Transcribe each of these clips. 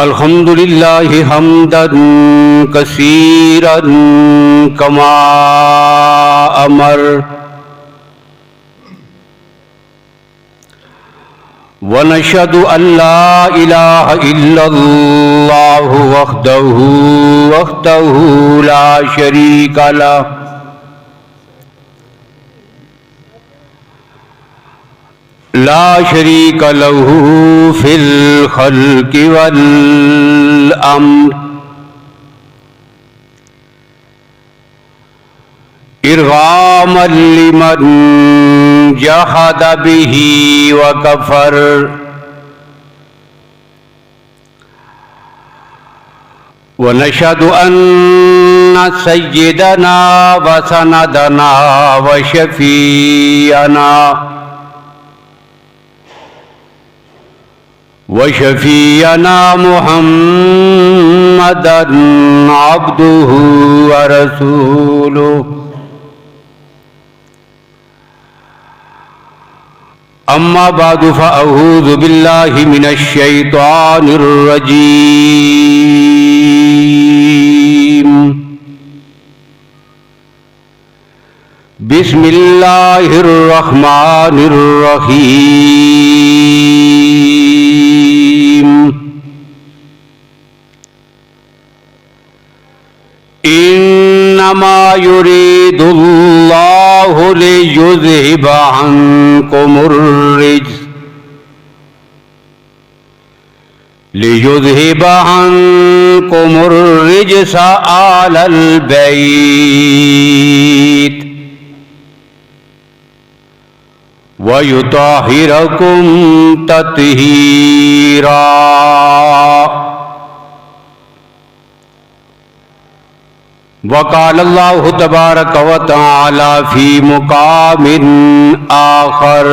अल्हम्दुलिल्लाहि हम्दन कसीरन कमा अमर व नशहदु अल्ला इलाहा इल्लल्लाहु वहदहु ला शरीका लह ला शरीक लहू फिल खल्क़ि वल अम्र इरगामन लिमन जहद बिही व कफर व नशहदु अन्ना सय्यदना व सनदना व शफीअना वशफ़ीअना मुहम्मदन अब्दुहु व रसूलुहु अम्मा बादु फ़अऊज़ु बिल्लाहि मिनश शैतानिर रजीम बिस्मिल्लाहिर रहमानिर रहीम इन्नमा युरीदुल्लाहु लियुज़हिबा अन्कुमुर रिज्स अहलल बैत वयुताहिरकुम तत्हीरा। वक़ाल अल्लाहु तबारक व तआला फी मुकामिन आखर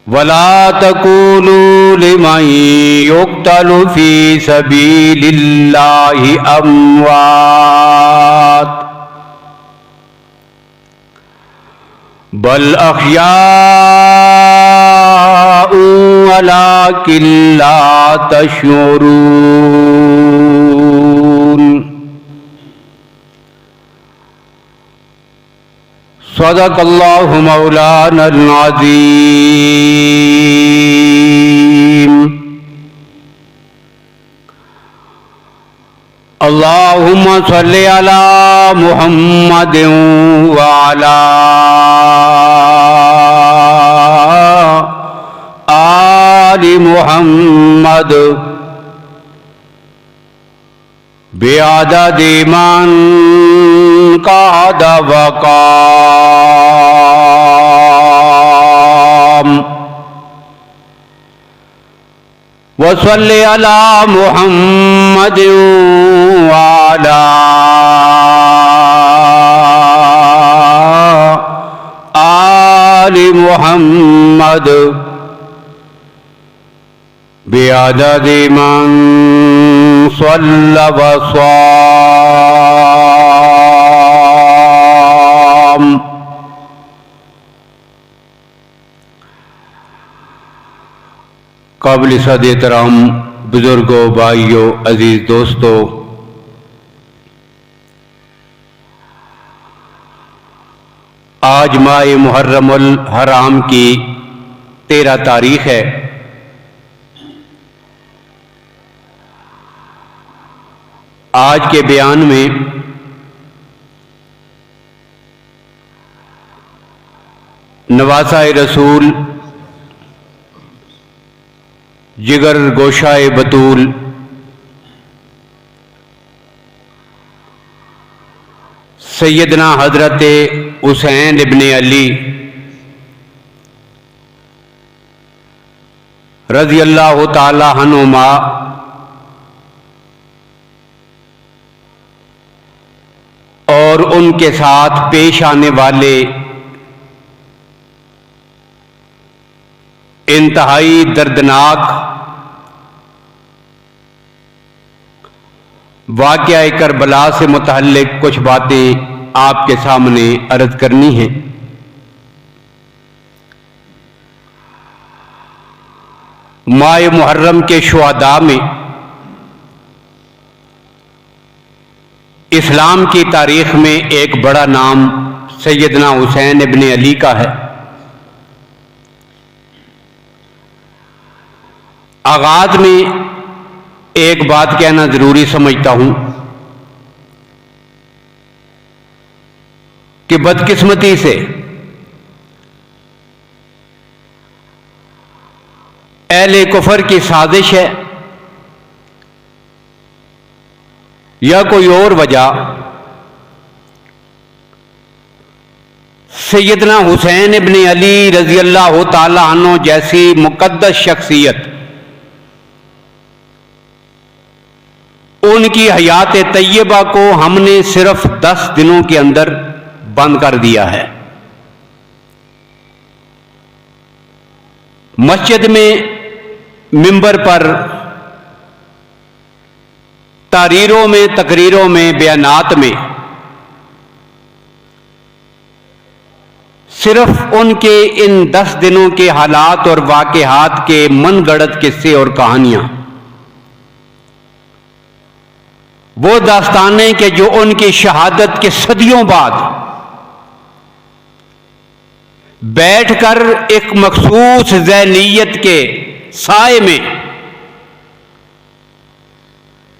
वला तक़ूलू लिमन युक़्तलु फी सबीलिल्लाहि अम्वात बल अहयाउ वलाकिन ला तशऊरून। सदक़ल्लाहु मौलानल अज़ीम। अल्लाहुम्मा सल्लि अला मुहम्मदिन व अला आलि मुहम्मद बिअददि मन क़अद व क़ाम। वसल्लि अला मुहम्मदिन व अला आलि मुहम्मद बिअददि मन सल्ला व साम। काबिल सद एहतराम बुजुर्गों, भाइयों, अजीज दोस्तों, आज माह मुहर्रमुल हराम की 13 तारीख है। आज के बयान में नवासा-ए रसूल, जिगर गोशाए बतूल, सैयदना हजरत हुसैन इब्ने अली रज़ी अल्लाह ताला अन्हुमा और उनके साथ पेश आने वाले इंतहाई दर्दनाक वाक़या करबला से मुतअल्लिक़ कुछ बातें आपके सामने अर्ज करनी है। माह मुहर्रम के शुहदा में इस्लाम की तारीख में एक बड़ा नाम सैयदना हुसैन इब्न अली का है। आगाज में एक बात कहना जरूरी समझता हूं कि बदकिस्मती से अहले कुफर की साजिश है या कोई और वजह, सैयदना हुसैन इब्न अली रजी अल्लाह ताला अन्हु जैसी मुकद्दस शख्सियत, उनकी हयात तैयबा को हमने सिर्फ 10 दिनों के अंदर बंद कर दिया है। मस्जिद में मिंबर पर तारीरों में, तकरीरों में, बयानात में सिर्फ उनके इन 10 दिनों के हालात और वाक़यात के मनगढ़ंत किस्से और कहानियां, वो दास्तानें कि जो उनकी शहादत के सदियों बाद बैठकर एक मखसूस ज़हनीयत के साए में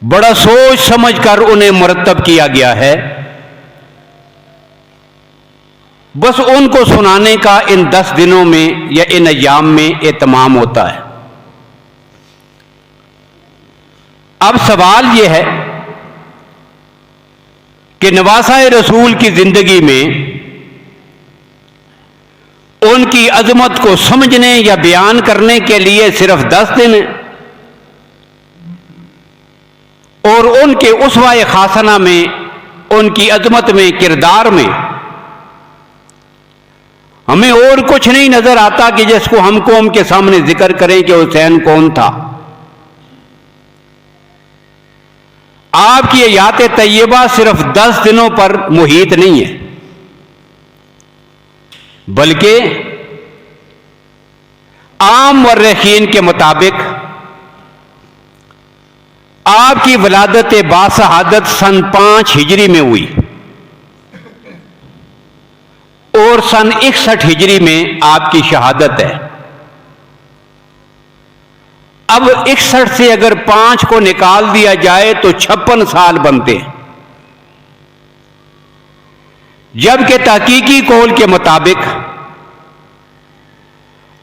बड़ा सोच समझकर उन्हें मुरतब किया गया है, बस उनको सुनाने का इन 10 दिनों में या इन अय्याम में एहतमाम होता है। अब सवाल यह है कि नवासा रसूल की जिंदगी में उनकी अजमत को समझने या बयान करने के लिए सिर्फ 10 दिन है और उनके उसवाए खासना में, उनकी अजमत में, किरदार में हमें और कुछ नहीं नजर आता कि जिसको हम कौम के सामने जिक्र करें कि हुसैन कौन था। आपकी हयात तैयबा सिर्फ 10 दिनों पर मुहीत नहीं है, बल्कि आम मुर्रिखीन के मुताबिक आपकी वलादत बाशहादत सन 5 हिजरी में हुई और सन 61 हिजरी में आपकी शहादत है। अब 61 से अगर 5 को निकाल दिया जाए तो 56 साल बनते हैं, जबकि तहकीकी कौल के मुताबिक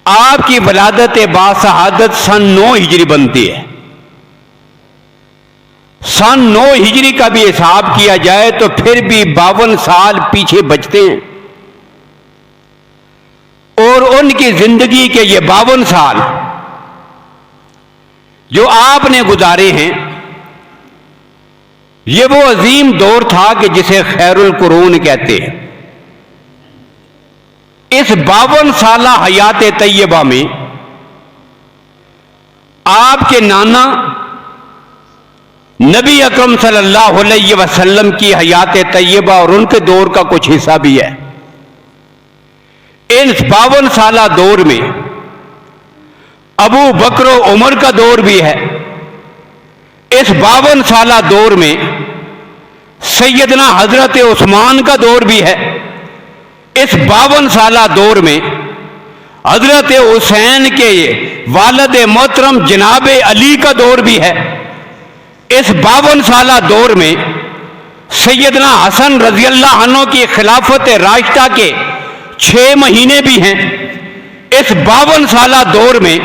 आपकी वलादत बाशहादत सन 9 हिजरी बनती है। सन 9 हिजरी का भी हिसाब किया जाए तो फिर भी 52 साल पीछे बचते हैं और उनकी जिंदगी के ये 52 साल जो आपने गुजारे हैं, ये वो अजीम दौर था कि जिसे खैरुल कुरून कहते हैं। इस 52 साला हयात तैयबा में आपके नाना नबी अकरम सल्लल्लाहु अलैहि वसल्लम की हयात तैयबा और उनके दौर का कुछ हिस्सा भी है। इन 52 साला दौर में अबू बकर उमर का दौर भी है। इस 52 साला दौर में सैयदना हजरत उस्मान का दौर भी है। इस 52 साला दौर में हजरत हुसैन के वालिद मोहतरम जनाब अली का दौर भी है। इस 52 साला दौर में सैयदना हसन रजी अल्लाह अन्हु की खिलाफत राशिदा के 6 महीने भी हैं। इस 52 साला दौर में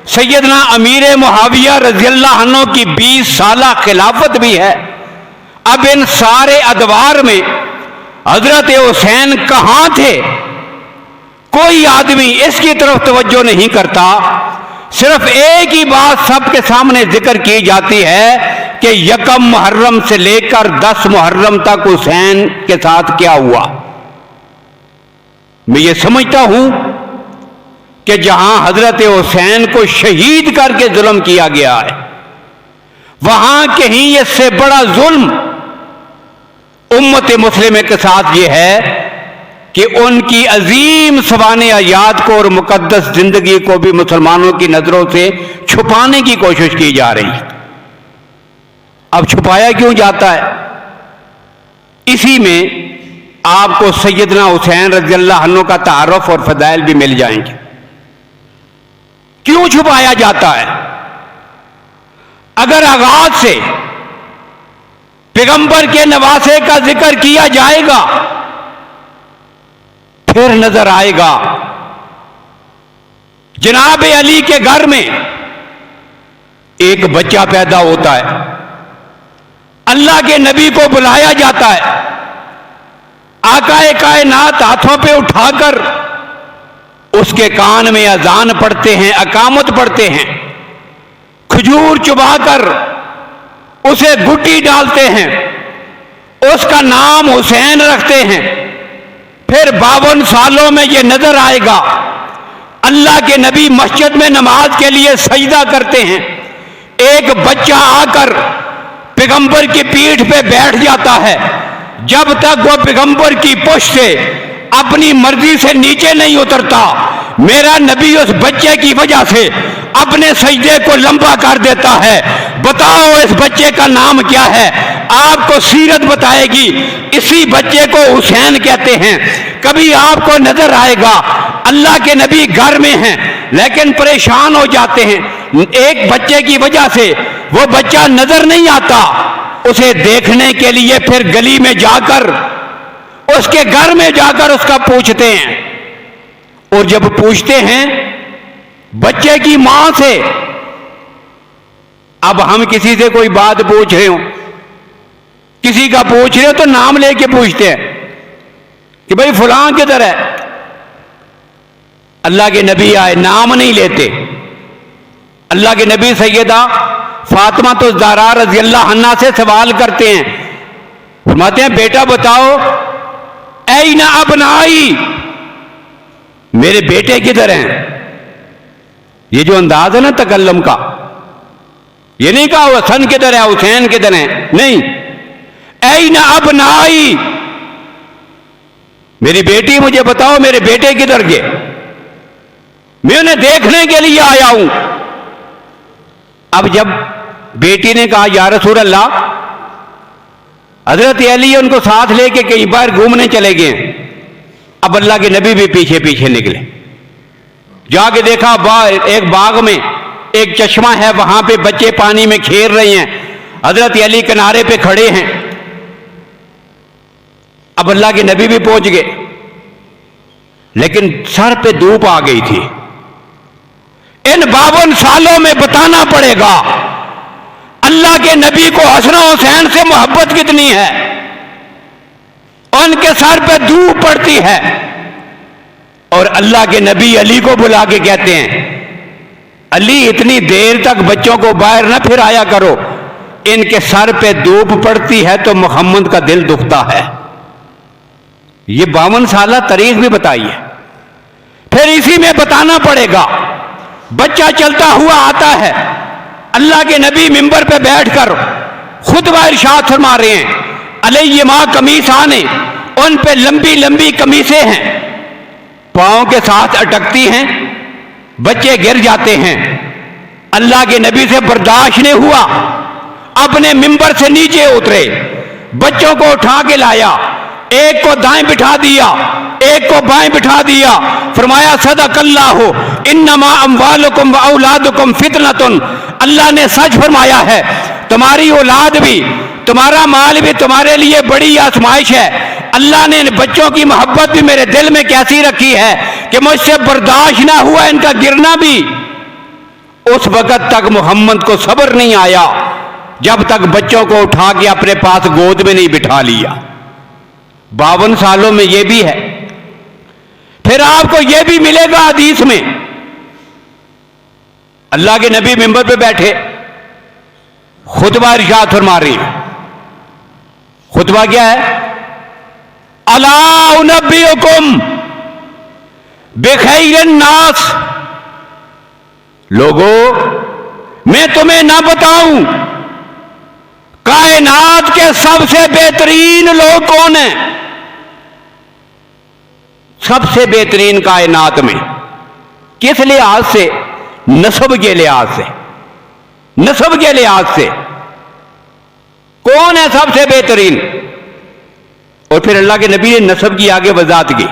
सैयदना अमीर मुआविया रजी अल्लाह अन्हु की 20 साला खिलाफत भी है। अब इन सारे अदवार में हजरत हुसैन कहां थे, कोई आदमी इसकी तरफ तवज्जो नहीं करता। सिर्फ एक ही बात सबके सामने जिक्र की जाती है कि 1 मुहर्रम से लेकर 10 मुहर्रम तक हुसैन के साथ क्या हुआ। मैं ये समझता हूं कि जहां हजरत हुसैन को शहीद करके जुल्म किया गया है, वहां कहीं इससे बड़ा जुल्म उम्मत मुस्लिम के साथ ये है कि उनकी अजीम सवाने हयात को और मुकद्दस जिंदगी को भी मुसलमानों की नजरों से छुपाने की कोशिश की जा रही है। अब छुपाया क्यों जाता है? इसी में आपको सैयदना हुसैन रज़ियल्लाहु अन्हु का तारुफ और फदाइल भी मिल जाएंगे। क्यों छुपाया जाता है? अगर आगाज से पैगंबर के नवासे का जिक्र किया जाएगा फिर नजर आएगा जनाब अली के घर में एक बच्चा पैदा होता है, अल्लाह के नबी को बुलाया जाता है, आकाए कायनात हाथों पे उठाकर उसके कान में अजान पढ़ते हैं, अकामत पढ़ते हैं, खजूर चुबाकर उसे गुड्डी डालते हैं, उसका नाम हुसैन रखते हैं। फिर 52 सालों में यह नजर आएगा अल्लाह के नबी मस्जिद में नमाज के लिए सजदा करते हैं, एक बच्चा आकर पैगंबर की पीठ पे बैठ जाता है। जब तक वो पैगंबर की पुष्ट से अपनी मर्जी से नीचे नहीं उतरता, मेरा नबी उस बच्चे की वजह से अपने सजदे को लंबा कर देता है। बताओ इस बच्चे का नाम क्या है? आपको सीरत बताएगी। इसी बच्चे को हुसैन कहते हैं। कभी आपको नजर आएगा अल्लाह के नबी घर में हैं लेकिन परेशान हो जाते हैं, एक बच्चे की वजह से वो बच्चा नजर नहीं आता, उसे देखने के लिए फिर गली में जाकर उसके घर में जाकर उसका पूछते हैं। और जब पूछते हैं बच्चे की मां से, अब हम किसी से कोई बात पूछ रहे हो, किसी का पूछ रहे हो तो नाम लेके पूछते हैं कि भाई फलां किधर है। अल्लाह के नबी आए, नाम नहीं लेते। अल्लाह के नबी सैयदा फातिमा तो ज़हरा रज़ियल्लाहु अन्हा से सवाल करते हैं, फरमाते हैं बेटा बताओ ऐना अबनाई, मेरे बेटे किधर हैं। ये जो अंदाज है ना तकल्लुम का, ये नहीं कहा हसन किधर है, हुसैन किधर है, नहीं, ऐना अबनाई, मेरी बेटी मुझे बताओ मेरे बेटे किधर गए, मैं उन्हें देखने के लिए आया हूं। अब जब बेटी ने कहा या रसूल अल्लाह, हजरत अली उनको साथ लेके कई बार घूमने चले गए। अब अल्लाह के नबी भी पीछे पीछे निकले, जाके देखा एक बाग में एक चश्मा है, वहां पे बच्चे पानी में खेल रहे हैं, हजरत अली किनारे पे खड़े हैं। अब अल्लाह के नबी भी पहुंच गए लेकिन सर पे धूप आ गई थी। इन 52 सालों में बताना पड़ेगा अल्लाह के नबी को हसन हुसैन से मोहब्बत कितनी है। उनके सर पे धूप पड़ती है और अल्लाह के नबी अली को बुला के कहते हैं, अली इतनी देर तक बच्चों को बाहर ना फिर आया करो, इनके सर पे धूप पड़ती है तो मोहम्मद का दिल दुखता है। ये 52 साल तारीख भी बताई है। फिर इसी में बताना पड़ेगा, बच्चा चलता हुआ आता है, अल्लाह के नबी मिंबर पे बैठकर खुतबा इरशाद फरमा रहे हैं, अलैहिमा कमीसाने, उन पे लंबी लंबी कमीसें हैं, पांव के साथ अटकती हैं, बच्चे गिर जाते हैं। अल्लाह के नबी से बर्दाश्त नहीं हुआ, अपने मिंबर से नीचे उतरे, बच्चों को उठा के लाया, एक को दाएं बिठा दिया, एक को बाएं बिठा दिया, फरमाया सदकल्लाहु इन्नमा अम्वालुकुम व औलादुकुम फितनतुन, अल्लाह ने सच फरमाया है, तुम्हारी औलाद भी तुम्हारा माल भी तुम्हारे लिए बड़ी आजमाइश है। अल्लाह ने बच्चों की मोहब्बत भी मेरे दिल में कैसी रखी है कि मुझसे बर्दाश्त ना हुआ इनका गिरना भी। उस वक्त तक मोहम्मद को सब्र नहीं आया जब तक बच्चों को उठा के अपने पास गोद में नहीं बिठा लिया। 52 सालों में यह भी है। फिर आपको यह भी मिलेगा हदीस में, अल्लाह के नबी मिंबर पे बैठे खुतबा इरशाद फरमा रही है। खुतबा क्या है? अला उनब्बिउकुम बिखैरिन नास, लोगों मैं तुम्हें ना बताऊं कायनात के सबसे बेहतरीन लोग कौन हैं। सबसे बेहतरीन कायनात में। किस लिहाज से? नस्ब के लिहाज से। नस्ब के लिहाज से कौन है सबसे बेहतरीन? और फिर अल्लाह के नबी ने नस्ब की आगे वजाहत की,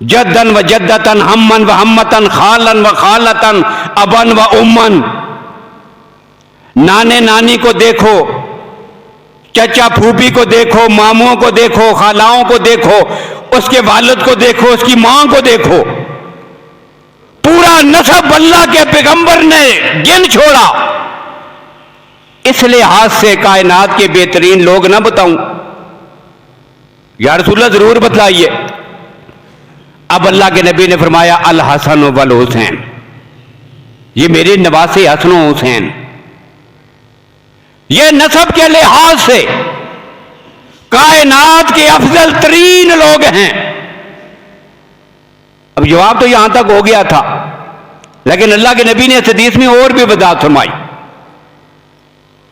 जद्दन व जद्दतन, हम्मन व हम्मतन, खालन व खालतन, अबन व उम्मन। नाने नानी को देखो, चचा फूफी को देखो, मामुओं को देखो, खालाओं को देखो, उसके वालिद को देखो, उसकी मां को देखो। पूरा नस्ब अल्लाह के पैगंबर ने गिन छोड़ा। इस लिहाज से कायनात के बेहतरीन लोग ना बताऊं? या रसूलल्लाह जरूर बतलाइए। अब अल्लाह के नबी ने फरमाया अल हसन वल हुसैन, ये मेरे नवासे हसन व हुसैन, ये नस्ब के लिहाज से कायनात के अफजल तरीन लोग हैं। अब जवाब तो यहां तक हो गया था, लेकिन अल्लाह के नबी ने इस हदीस में और भी वजाहत फरमाई।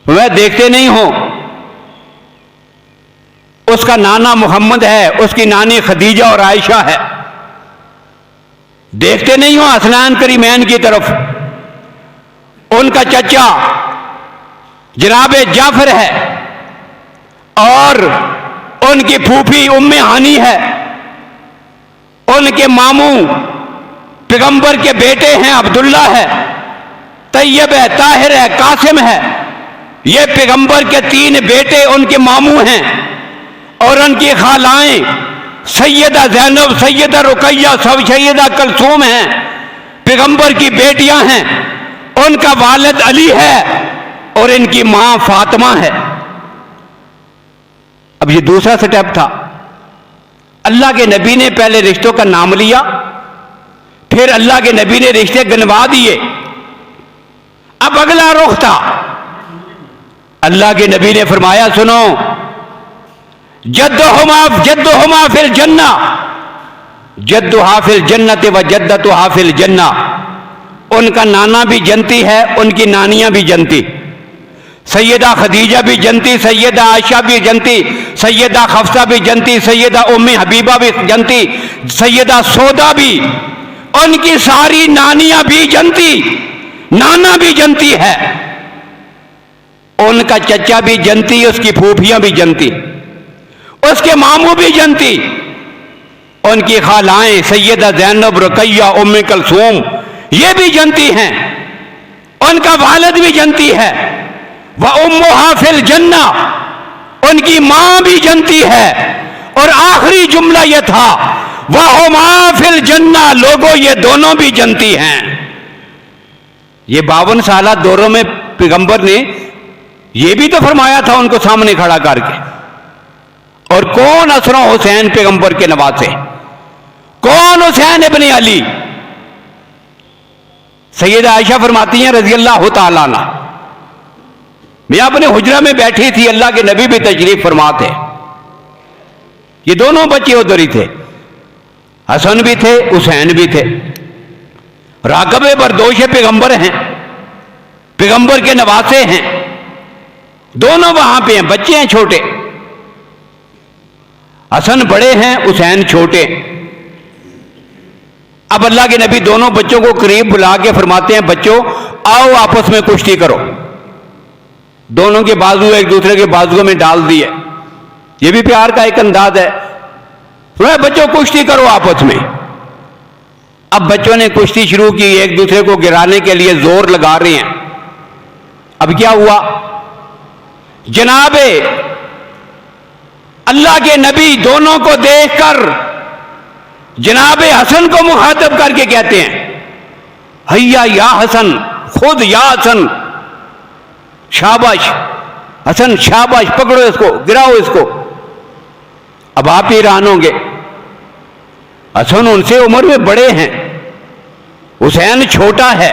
वह देखते नहीं हो, उसका नाना मोहम्मद है, उसकी नानी खदीजा और आयशा है। देखते नहीं हो हसनैन करीमैन की तरफ, उनका चचा जनाब जाफर है और उनकी फूफी उम्मे हानी है, उनके मामू पैगंबर के बेटे हैं, अब्दुल्ला है, तैयब है, ताहिर है, कासिम है। ये पैगंबर के 3 बेटे उनके मामू हैं और उनकी खालाएं सैयदा ज़ैनब, सैयदा रुकैया, सब सैयदा कलसूम हैं, पैगंबर की बेटियां हैं। उनका वालिद अली है और इनकी मां फातिमा है। अब ये दूसरा स्टेप था। अल्लाह के नबी ने पहले रिश्तों का नाम लिया, फिर अल्लाह के नबी ने रिश्ते गिनवा दिए। अब अगला रुख था, अल्लाह के नबी ने फरमाया सुनो, जद्दुहुमा फिल जन्ना, जद्दुहा फिल जन्नत व जद्दतुहा फिल जन्ना। उनका नाना भी जन्नती है, उनकी नानियां भी जन्नती। सैयदा खदीजा भी जन्नती, सैयदा आयशा भी जन्नती, सैयदा हफ्सा भी जन्नती, सैयदा उम्मे हबीबा भी जन्नती, सैयदा सौदा भी, उनकी सारी नानियां भी जन्नती, नाना भी जन्नती है, उनका चचा भी जन्नती, उसकी फूफियां भी जन्नती, उसके मामू भी जन्नती, उनकी खालाएं सैयदा ज़ैनब, रुकैया, उम्मे कलसूम ये भी जन्नती हैं, उनका वालिद भी जन्नती है। व उम्मुहा फिल जन्ना, उनकी मां भी जन्नती है। और आखिरी जुमला यह था व हुमा फिल जन्ना, लोगों ये दोनों भी जन्नती हैं। ये 52 साल दौरों में पैगंबर ने यह भी तो फरमाया था उनको सामने खड़ा करके। और कौन हसन हुसैन पैगंबर के नवासे? कौन हुसैन इब्ने अली? सैयदा आयशा फरमाती हैं रजी अल्लाह तआला अन्हा, मैं अपने हुजरा में बैठी थी, अल्लाह के नबी भी तशरीफ फरमा थे, ये दोनों बच्चे उधर ही थे, हसन भी थे, हुसैन भी थे। राग़िब बरदोश पैगंबर हैं, पैगंबर के नवासे हैं, दोनों वहां पे हैं, बच्चे हैं छोटे, हसन बड़े हैं, हुसैन छोटे। अब अल्लाह के नबी दोनों बच्चों को करीब बुला के फरमाते हैं बच्चों आओ आपस में कुश्ती करो। दोनों के बाजू एक दूसरे के बाजुओं में डाल दिए, यह भी प्यार का एक अंदाज है। बच्चों कुश्ती करो आपस में। अब बच्चों ने कुश्ती शुरू की, एक दूसरे को गिराने के लिए जोर लगा रहे हैं। अब क्या हुआ, जनाबे अल्लाह के नबी दोनों को देखकर जनाबे हसन को मुखातब करके कहते हैं हैया या हसन, खुद या हसन, शाबाश हसन शाबाश, पकड़ो इसको, गिराओ इसको। अब आप ही हैरान होंगे, हसन उनसे उम्र में बड़े हैं, हुसैन छोटा है।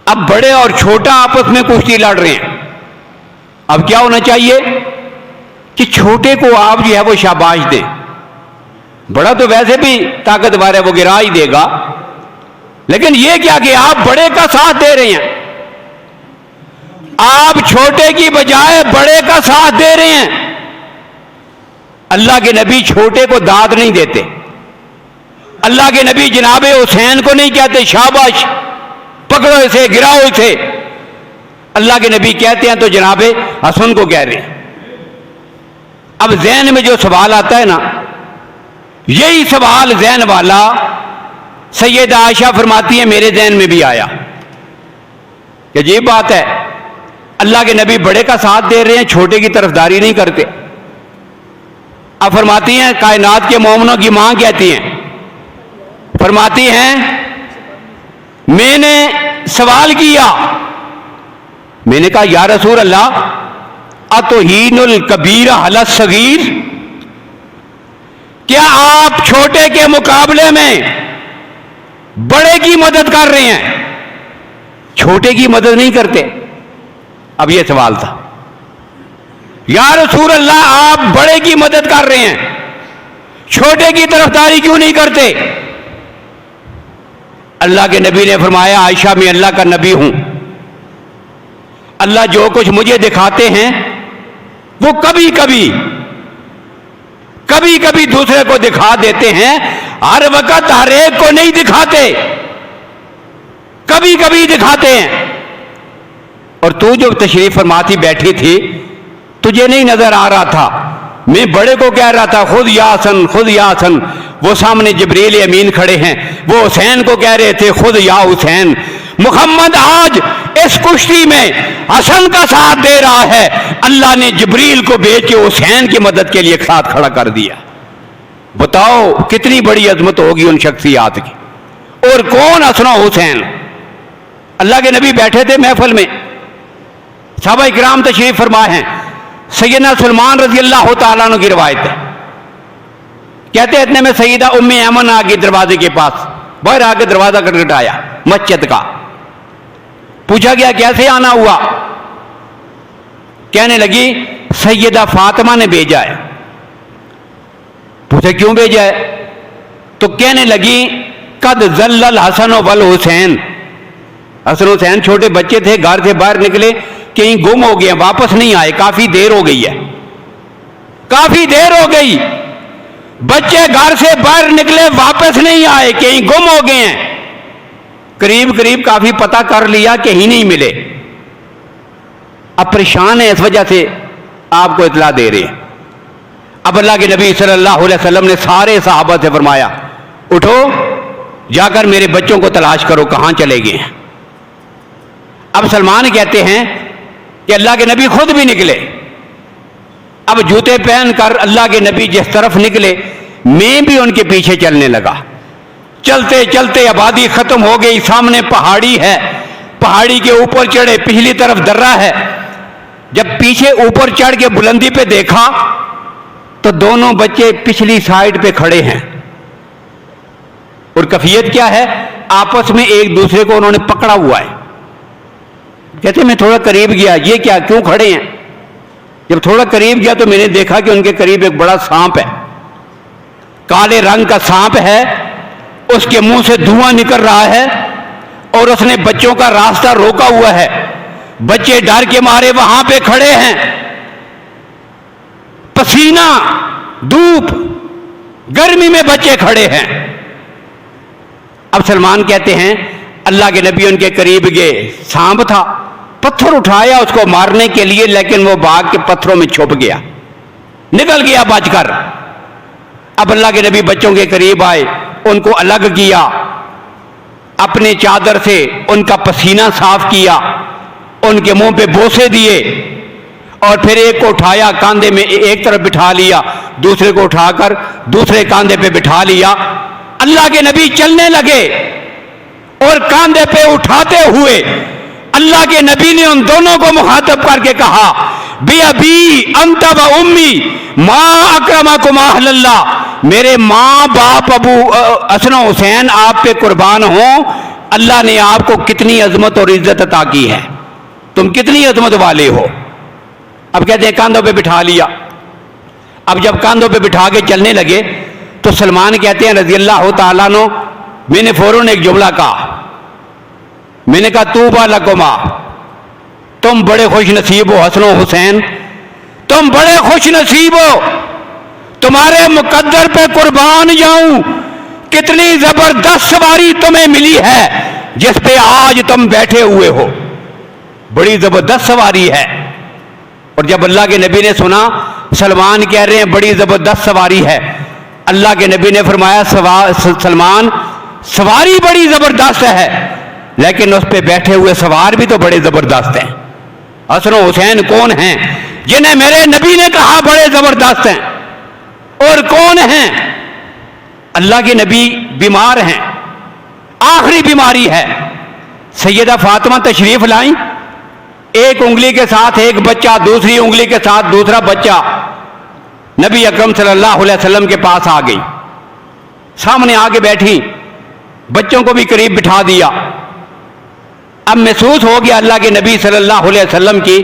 अब बड़े और छोटा आपस में कुश्ती लड़ रहे हैं। अब क्या होना चाहिए कि छोटे को आप जो है वो शाबाश दें, बड़ा तो वैसे भी ताकतवर है, वो गिरा ही देगा, लेकिन ये क्या कि आप बड़े का साथ दे रहे हैं, आप छोटे की बजाय बड़े का साथ दे रहे हैं। अल्लाह के नबी छोटे को दाद नहीं देते, अल्लाह के नबी जनाब हुसैन को नहीं कहते शाबाश पकड़ो इसे, गिराओ इसे। अल्लाह के नबी कहते हैं तो जनाब हसन को कह रहे हैं। अब ज़हन में जो सवाल आता है ना, यही सवाल ज़हन वाला सैयदा आयशा फरमाती है मेरे ज़हन में भी आया कि अजीब बात है, अल्लाह के नबी बड़े का साथ दे रहे हैं, छोटे की तरफदारी नहीं करते। अब फरमाती हैं कायनात के मोमिनों की मां कहती हैं, फरमाती हैं मैंने सवाल किया, मैंने कहा या रसूल अल्लाह अतोहीनुल कबीर अला सगीर, क्या आप छोटे के मुकाबले में बड़े की मदद कर रहे हैं, छोटे की मदद नहीं करते? अब यह सवाल था, या रसूल अल्लाह आप बड़े की मदद कर रहे हैं, छोटे की तरफदारी क्यों नहीं करते? अल्लाह के नबी ने फरमाया आयशा मैं अल्लाह का नबी हूं, अल्लाह जो कुछ मुझे दिखाते हैं वो कभी कभी दूसरे को दिखा देते हैं, हर वक्त हर एक को नहीं दिखाते, कभी कभी दिखाते हैं। और तू जो तशरीफ फरमाती बैठी थी तुझे नहीं नजर आ रहा था, मैं बड़े को कह रहा था खुद या हसन खुद या हसन, वो सामने जिब्रील अमीन खड़े हैं, वो हुसैन को कह रहे थे खुद या हुसैन। मुहम्मद आज इस कुश्ती में हसन का साथ दे रहा है, अल्लाह ने जिब्रील को भेज के हुसैन की मदद के लिए एक साथ खड़ा कर दिया। बताओ कितनी बड़ी अजमत होगी उन शख्सियात की। और कौन हसन हुसैन? अल्लाह के नबी बैठे थे महफिल में, सहाबा इकराम तशरीफ फरमाए हैं, सैयदना सलमान रजी अल्लाह तआला अन्हु की रिवायत है, कहते इतने में सईदा उम्मे ऐमन आ गई दरवाजे के पास, बाहर आके दरवाजा खटखटाया मस्जिद का, पूछा गया कैसे आना हुआ? कहने लगी सैयदा फातिमा ने भेजा है। पूछा क्यों भेजा है? तो कहने लगी कद जल्लल हसन वल हुसैन, हसन हुसैन छोटे बच्चे थे, घर से बाहर निकले कहीं गुम हो गए, वापस नहीं आए, काफी देर हो गई है, काफी देर हो गई, बच्चे घर से बाहर निकले वापस नहीं आए, कहीं गुम हो गए हैं, करीब करीब काफी पता कर लिया कहीं नहीं मिले, अब परेशान है, इस वजह से आपको इतला दे रहे हैं। अब अल्लाह के नबी सल्लल्लाहु अलैहि वसल्लम ने सारे सहाबा से फरमाया उठो जाकर मेरे बच्चों को तलाश करो कहां चले गए हैं। अब सलमान कहते हैं कि अल्लाह के नबी खुद भी निकले, अब जूते पहनकर अल्लाह के नबी जिस तरफ निकले मैं भी उनके पीछे चलने लगा। चलते चलते आबादी खत्म हो गई, सामने पहाड़ी है, पहाड़ी के ऊपर चढ़े, पिछली तरफ दर्रा है। जब पीछे ऊपर चढ़ के बुलंदी पे देखा तो दोनों बच्चे पिछली साइड पे खड़े हैं, और कैफियत क्या है, आपस में एक दूसरे को उन्होंने पकड़ा हुआ है। कहते मैं थोड़ा करीब गया, ये क्या क्यों खड़े हैं? जब थोड़ा करीब गया तो मैंने देखा कि उनके करीब एक बड़ा सांप है, काले रंग का सांप है, उसके मुंह से धुआं निकल रहा है और उसने बच्चों का रास्ता रोका हुआ है। बच्चे डर के मारे वहां पे खड़े हैं, पसीना धूप गर्मी में बच्चे खड़े हैं। अब सलमान कहते हैं अल्लाह के नबी उनके करीब गए, सांप था, पत्थर उठाया उसको मारने के लिए, लेकिन वो भाग के पत्थरों में छुप गया, निकल गया बचकर। अब अल्लाह के नबी बच्चों के करीब आए, उनको अलग किया, अपने चादर से उनका पसीना साफ किया, उनके मुंह पे बोसे दिए, और फिर एक को उठाया कांधे में, एक तरफ बिठा लिया, दूसरे को उठाकर दूसरे कांधे पे बिठा लिया। अल्लाह के नबी चलने लगे और कांधे पे उठाते हुए अल्लाह के नबी ने उन दोनों को मुखातब करके कहा बी अबी अंत व उम्मी मां अकरमकुम अल्लाह, मेरे मां बाप अबू हसन हुसैन आप पे कुर्बान हो, अल्लाह ने आपको कितनी अजमत और इज्जत अता की है, तुम कितनी अजमत वाले हो। अब कहते हैं कांधों पे बिठा लिया। अब जब कांधों पे बिठा के चलने लगे तो सलमान कहते हैं रजी अल्लाह तआला अन्हु, मैंने फौरन एक जुमला कहा, मैंने कहा तूबा लकुमा, तुम बड़े खुश नसीब हो हसन हुसैन, तुम बड़े खुश नसीब हो, तुम्हारे मुकद्दर पे कुर्बान जाऊं कितनी जबरदस्त सवारी तुम्हें मिली है जिस पे आज तुम बैठे हुए हो, बड़ी जबरदस्त सवारी है। और जब अल्लाह के नबी ने सुना सलमान कह रहे हैं बड़ी जबरदस्त सवारी है, अल्लाह के नबी ने फरमाया सलमान सवारी बड़ी जबरदस्त है, लेकिन उस पे बैठे हुए सवार भी तो बड़े जबरदस्त हैं। हसन और हुसैन कौन हैं जिन्हें मेरे नबी ने कहा बड़े जबरदस्त हैं? और कौन हैं? अल्लाह के नबी बीमार हैं, आखिरी बीमारी है। सैयदा फातिमा तशरीफ लाई, एक उंगली के साथ एक बच्चा, दूसरी उंगली के साथ दूसरा बच्चा, नबी अकरम सल्लल्लाहु अलैहि वसल्लम के पास आ गई, सामने आके बैठी, बच्चों को भी करीब बिठा दिया। अब महसूस हो गया अल्लाह के नबी सल्लल्लाहु अलैहि वसल्लम की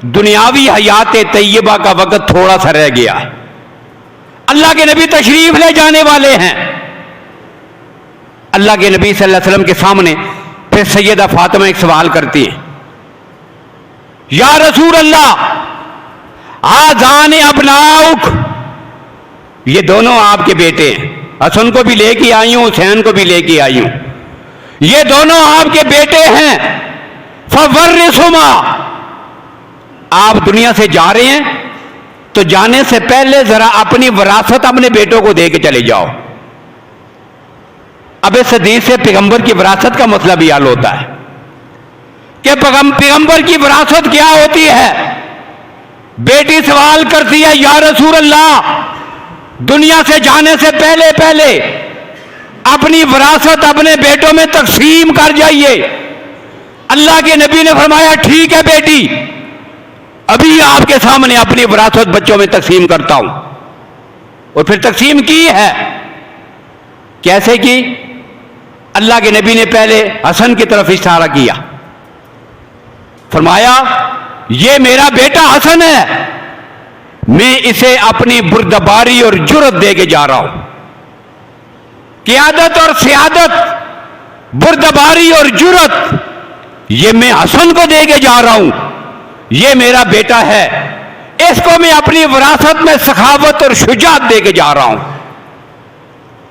दुनियावी हयात तैयबा का वक्त थोड़ा सा रह गया है। अल्लाह के नबी तशरीफ ले जाने वाले हैं। अल्लाह के नबी सल्लल्लाहु अलैहि वसल्लम के सामने फिर सैयदा फातिमा एक सवाल करती है, या रसूल अल्लाह आजान अबनाउक, ये दोनों आपके बेटे हैं, हसन को भी लेके आई हूं, हुसैन को भी लेके आई हूं, ये दोनों आपके बेटे हैं। फवर्रिसुमा, आप दुनिया से जा रहे हैं तो जाने से पहले जरा अपनी विरासत अपने बेटों को दे के चले जाओ। अब इस हदीस से पैगंबर की विरासत का मतलब भी हल होता है कि पैगंबर की विरासत क्या होती है। बेटी सवाल करती है, या रसूल अल्लाह दुनिया से जाने से पहले पहले अपनी विरासत अपने बेटों में तकसीम कर जाइए। अल्लाह के नबी ने फरमाया ठीक है बेटी, अभी आपके सामने अपनी विरासत बच्चों में तकसीम करता हूं। और फिर तकसीम की है, कैसे की? अल्लाह के नबी ने पहले हसन की तरफ इशारा किया, फरमाया ये मेरा बेटा हसन है, मैं इसे अपनी बुर्दबारी और जुर्रत दे के जा रहा हूं। क़ियादत और सियादत, बुर्दबारी और जुर्रत, ये मैं हसन को दे के जा रहा हूं। ये मेरा बेटा है, इसको मैं अपनी विरासत में सखावत और शुजात दे के जा रहा हूं।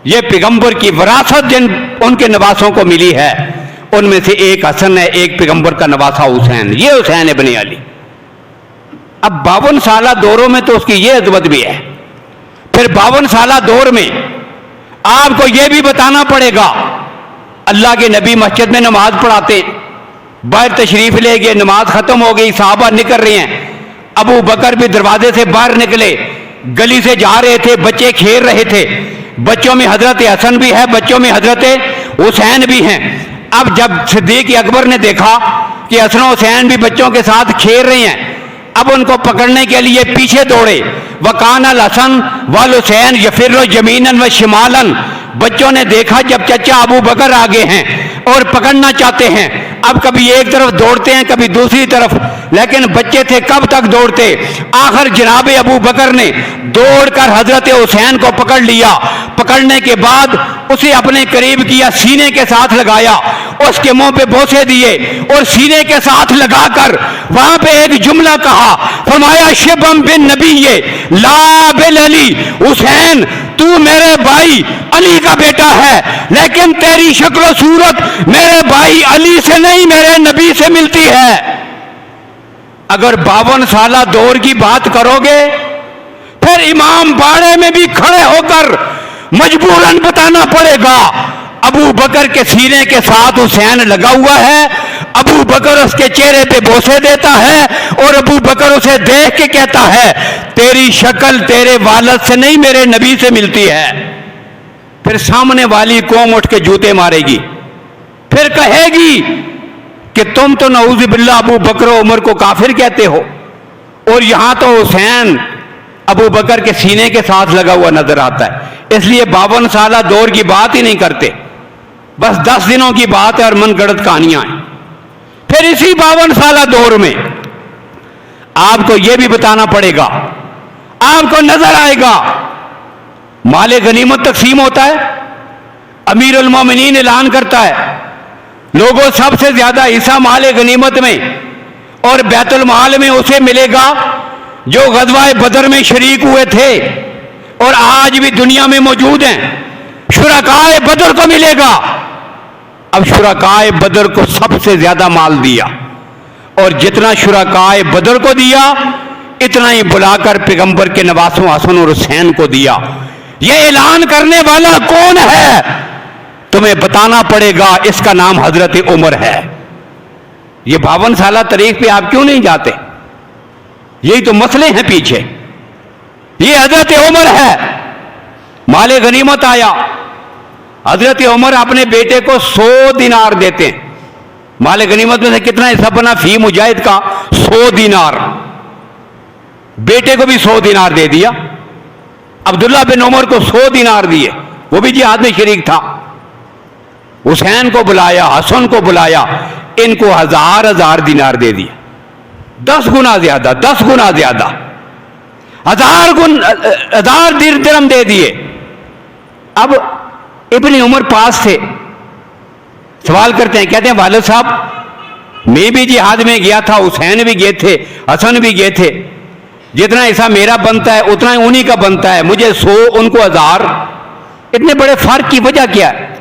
ये पैगंबर की विरासत जिन उनके नवासों को मिली है, उनमें से एक हसन है, एक पैगंबर का नवासा हुसैन, ये हुसैन इब्ने अली। अब 52 साला दौरों में तो उसकी ये अजमत भी है। फिर 52 साला दौर में आपको यह भी बताना पड़ेगा, अल्लाह के नबी मस्जिद में नमाज पढ़ाते, बाहर तशरीफ ले गए, नमाज खत्म हो गई, साहबा निकल रहे हैं, अबू बकर भी दरवाजे से बाहर निकले, गली से जा रहे थे, बच्चे खेल रहे थे, बच्चों में हजरत हसन भी है, बच्चों में हजरत हुसैन भी हैं। अब जब सिद्दीक अकबर ने देखा कि हसन हुसैन भी बच्चों के साथ खेल रहे हैं, अब उनको पकड़ने के लिए पीछे दौड़े। वकान अल हसन वल हुसैन यफिर्रु जमीनन व शिमालन, बच्चों ने देखा जब चचा अबू बकर आगे हैं और पकड़ना चाहते हैं, अब कभी एक तरफ दौड़ते हैं कभी दूसरी तरफ, लेकिन बच्चे थे कब तक दौड़ते। आखिर जनाब अबू बकर ने दौड़कर हजरत हुसैन को पकड़ लिया। पकड़ने के बाद उसे अपने करीब किया, सीने के साथ लगाया, उसके मुंह पे बोसे दिए और सीने के साथ लगाकर वहां पे एक जुमला कहा, फरमाया शिबम बिन नबी ये ला बिल अली, हुसैन तू मेरे भाई अली का बेटा है, लेकिन तेरी शक्ल सूरत मेरे भाई अली से नहीं मेरे नबी से मिलती है। अगर 52 साला दौर की बात करोगे, फिर इमाम बाड़े में भी खड़े होकर मजबूरन बताना पड़ेगा, अबू बकर के सीने के साथ हुसैन लगा हुआ है, अबू बकर उसके चेहरे पे बोसे देता है और अबू बकर उसे देख के कहता है तेरी शक्ल तेरे वालिद से नहीं मेरे नबी से मिलती है। फिर सामने वाली कौम उठ के जूते मारेगी, फिर कहेगी कि तुम तो नऊज़ बिल्लाह अबू बकर उमर को काफिर कहते हो, और यहां तो हुसैन अबू बकर के सीने के साथ लगा हुआ नजर आता है। इसलिए 52 साला दौर की बात ही नहीं करते, बस 10 दिनों की बात है और मनगढ़ंत कहानियां हैं। फिर इसी 52 साला दौर में आपको यह भी बताना पड़ेगा, आपको नजर आएगा माले गनीमत तकसीम होता है, अमीर उल मोमिनीन ऐलान करता है लोगों सबसे ज्यादा हिस्सा माले गनीमत में और बैतुल माल में उसे मिलेगा जो गज़वाए बदर में शरीक हुए थे और आज भी दुनिया में मौजूद हैं। शुरकाए बदर को मिलेगा। अब शुरकाए बदर को सबसे ज्यादा माल दिया, और जितना शुरकाए बदर को दिया इतना ही बुलाकर पैगंबर के नवासों हसन और हुसैन को दिया। यह ऐलान करने वाला कौन है तुम्हें बताना पड़ेगा, इसका नाम हजरत उमर है। ये 52 साल तारीख पे आप क्यों नहीं जाते? यही तो मसले हैं पीछे। ये हजरत उमर है। माले गनीमत आया, हजरत उमर अपने बेटे को 100 दिनार देते हैं। माले गनीमत में से कितना हिस्सा बना? फी मुजाहिद का 100 दिनार। बेटे को भी 100 दिनार दे दिया। अब्दुल्ला बिन उमर को 100 दिनार दिए, वो भी जिहाद में शरीक था। हुसैन को बुलाया, हसन को बुलाया, इनको 1000 दिनार दे दिया। 10 गुना ज्यादा, 10 गुना ज्यादा, 1000 दिरहम दे दिए। अब इब्ने उमर पास थे, सवाल करते हैं, कहते हैं वालिद साहब मैं भी जिहाद में गया था, हुसैन भी गए थे, हसन भी गए थे, जितना हिस्सा मेरा बनता है उतना ही उन्हीं का बनता है, मुझे 100 उनको 1000। इतने बड़े फर्क की वजह क्या है?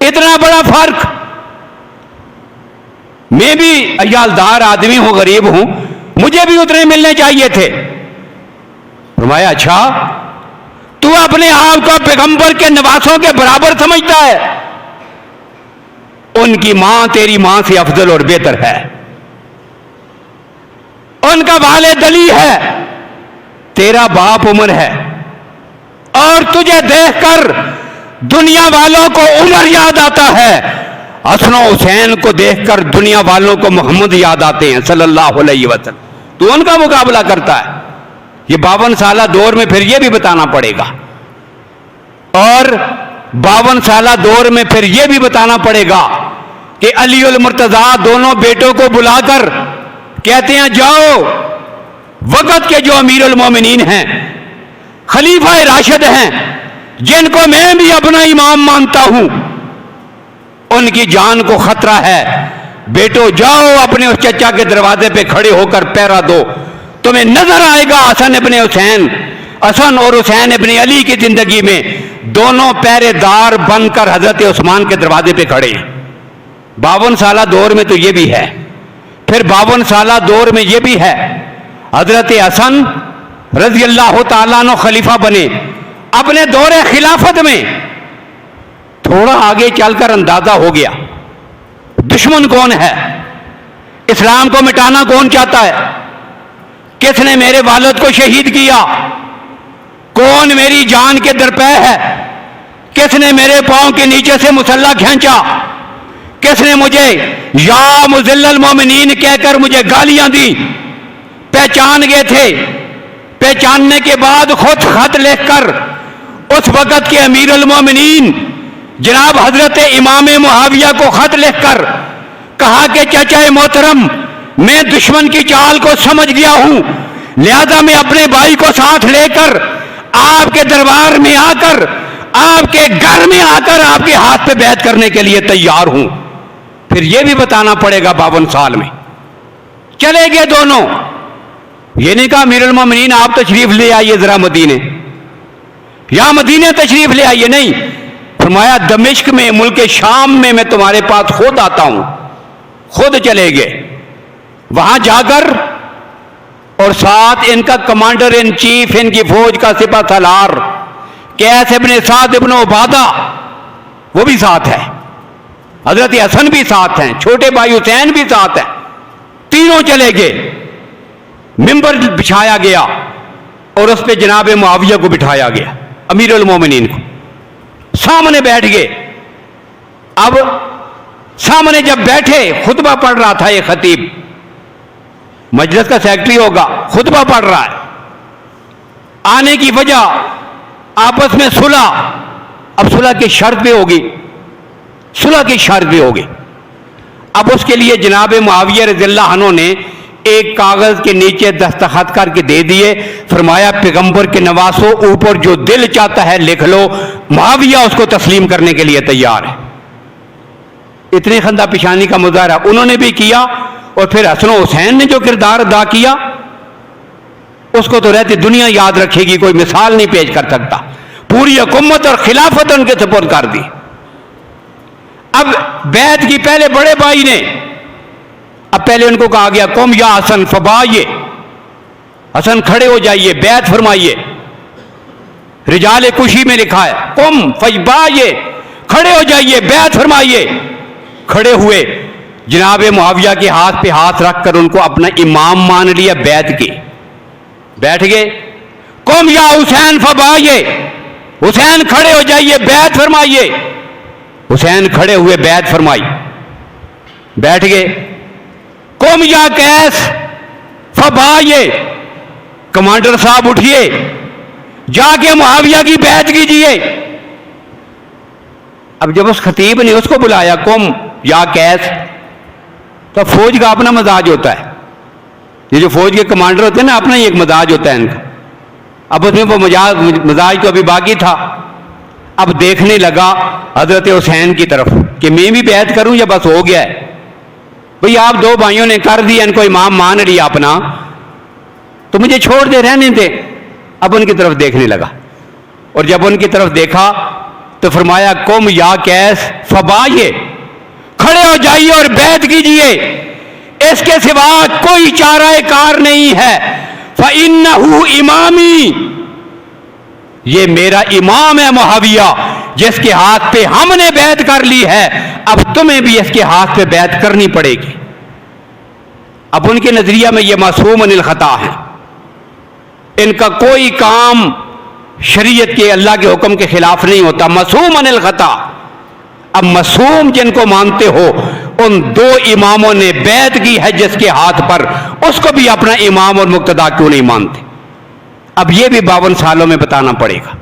इतना बड़ा फर्क? मैं भी अयालदार आदमी हूं, गरीब हूं, मुझे भी उतने मिलने चाहिए थे। फरमाया अच्छा तू अपने आप को पैगंबर के नवासों के बराबर समझता है? उनकी मां तेरी मां से अफजल और बेहतर है, उनका वालिद अली है, तेरा बाप उमर है, और तुझे देखकर दुनिया वालों को उमर याद आता है, हसन हुसैन को देखकर दुनिया वालों को मोहम्मद याद आते हैं सल्लल्लाहु अलैहि वसल्लम। तू उनका मुकाबला करता है? ये 52 साल दौर में फिर यह भी बताना पड़ेगा, और 52 साल दौर में फिर यह भी बताना पड़ेगा कि अली उल मुर्तजा दोनों बेटों को बुलाकर कहते हैं जाओ, वक़्त के जो अमीरुल मोमिनीन हैं, खलीफा राशिद हैं, जिनको मैं भी अपना इमाम मानता हूं, उनकी जान को खतरा है, बेटो जाओ अपने उस चचा के दरवाजे पे खड़े होकर पहरा दो, तुम्हें नजर आएगा हसन इब्ने हुसैन, हसन और हुसैन इब्ने अली की जिंदगी में दोनों पहरेदार बनकर हजरत उस्मान के दरवाजे पे खड़े हैं। 52 साल दौर में तो ये भी है। फिर 52 साल दौर में ये भी है, हजरत हसन रजी अल्लाह तआला अन्हु खलीफा बने। अपने दौरे खिलाफत में थोड़ा आगे चलकर अंदाजा हो गया दुश्मन कौन है, इस्लाम को मिटाना कौन चाहता है, किसने मेरे वालिद को शहीद किया, कौन मेरी जान के दरपे है, किसने मेरे पांव के नीचे से मुसल्ला खींचा, किसने मुझे या मुज़िल्लल मोमिनीन कहकर मुझे गालियां दी। पहचान गए थे, पहचानने के बाद खुद खत लिखकर उस वक़्त के अमीरुल मोमिनीन जनाब हजरत इमाम मुआविया को खत लिखकर कहा कि चाचा मोहतरम मैं दुश्मन की चाल को समझ गया हूं, लिहाजा मैं अपने भाई को साथ लेकर आपके दरबार में आकर, आपके घर में आकर आपके हाथ पे बैत करने के लिए तैयार हूं। फिर यह भी बताना पड़ेगा 52 साल में चले गए दोनों। ये नहीं कहा अमीरुल मोमिनीन आप तशरीफ ले आइए जरा मदीने, या मदीने तशरीफ ले आइए, नहीं, फरमाया दमिश्क में मुल्क शाम में मैं तुम्हारे पास खुद आता हूं। खुद चले गए वहां जाकर, और साथ इनका कमांडर इन चीफ, इनकी फौज का सिपा सलार कैस इब्ने साद इब्ने उबादा वो भी साथ है, हजरत हसन भी साथ हैं, छोटे भाई हुसैन भी साथ हैं, तीनों चले गए। मिंबर बिछाया गया और उस पर जनाब मुआविया को बिठाया गया, अमीरुल मोमिनीन को सामने बैठ गए। अब सामने जब बैठे, खुतबा पढ़ रहा था ये खतीब, मजलिस का सेक्रेटरी होगा, खुतबा पढ़ रहा है। आने की वजह आपस में सुलह, अब सुलह की शर्त भी होगी, सुलह की शर्त भी होगी। अब उसके लिए जनाब मुआविया रज़ियल्लाहु अन्हु ने एक कागज के नीचे दस्तखत करके दे दिए, फरमाया पैगंबर के नवासों ऊपर जो दिल चाहता है लिख लो, मुआविया उसको तस्लीम करने के लिए तैयार है। इतनी खंदा पिशानी का मुजाहरा उन्होंने भी किया, और फिर हसन हुसैन ने जो किरदार अदा किया उसको तो रहती दुनिया याद रखेगी, कोई मिसाल नहीं पेश कर सकता। पूरी हुकूमत और खिलाफत उनके सुपुर्द कर दी। अब बैत की पहले बड़े भाई ने, अब पहले उनको कहा गया कुम या हसन फबाइए, हसन खड़े हो जाइए, बैत फरमाइए। रिजाल कुशी में लिखा है कुम फजबाइए, खड़े हो जाइए, बैत फरमाइए। खड़े हुए, जनाब मुआविया के हाथ पे हाथ रखकर उनको अपना इमाम मान लिया, बैत के बैठ गए। कुम या हुसैन फबाइए, हुसैन खड़े हो जाइए, बैत फरमाइए। हुसैन खड़े हुए, बैत फरमाई, बैठ गए। कुम या कैस फबाइए, कमांडर साहब उठिए, जाके मुआविया की बैत कीजिए। अब जब उस खतीब ने उसको बुलाया कुम या कैस, तो फौज का अपना मजाज होता है, ये जो फौज के कमांडर होते हैं ना, अपना ही एक मजाज होता है इनका। अब उसमें वो मजाज तो अभी बाकी था। अब देखने लगा हजरत हुसैन की तरफ कि मैं भी बैत करूं या बस हो गया है। भाई आप दो भाइयों ने कर दिया, इनको इमाम मान लिया अपना, तो मुझे छोड़ दे, रहने दे। अब उनकी तरफ देखने लगा, और जब उनकी तरफ देखा तो फरमाया कुम या कैस फबाइए, खड़े हो जाइए और बैत कीजिए, इसके सिवा कोई चाराए कार नहीं है। फ़इन्नहु इमामी, ये मेरा इमाम है मुआविया, जिसके हाथ पे हमने बैत कर ली है, अब तुम्हें भी इसके हाथ पे बैत करनी पड़ेगी। अब उनके नजरिया में ये मासूम अनिल खता है, इनका कोई काम शरीयत के, अल्लाह के हुक्म के खिलाफ नहीं होता। मासूम अनिल खता। अब मासूम जिनको मानते हो, उन दो इमामों ने बैत की है जिसके हाथ पर, उसको भी अपना इमाम और मुक्तदा क्यों नहीं मानते? अब यह भी 52 सालों में बताना पड़ेगा।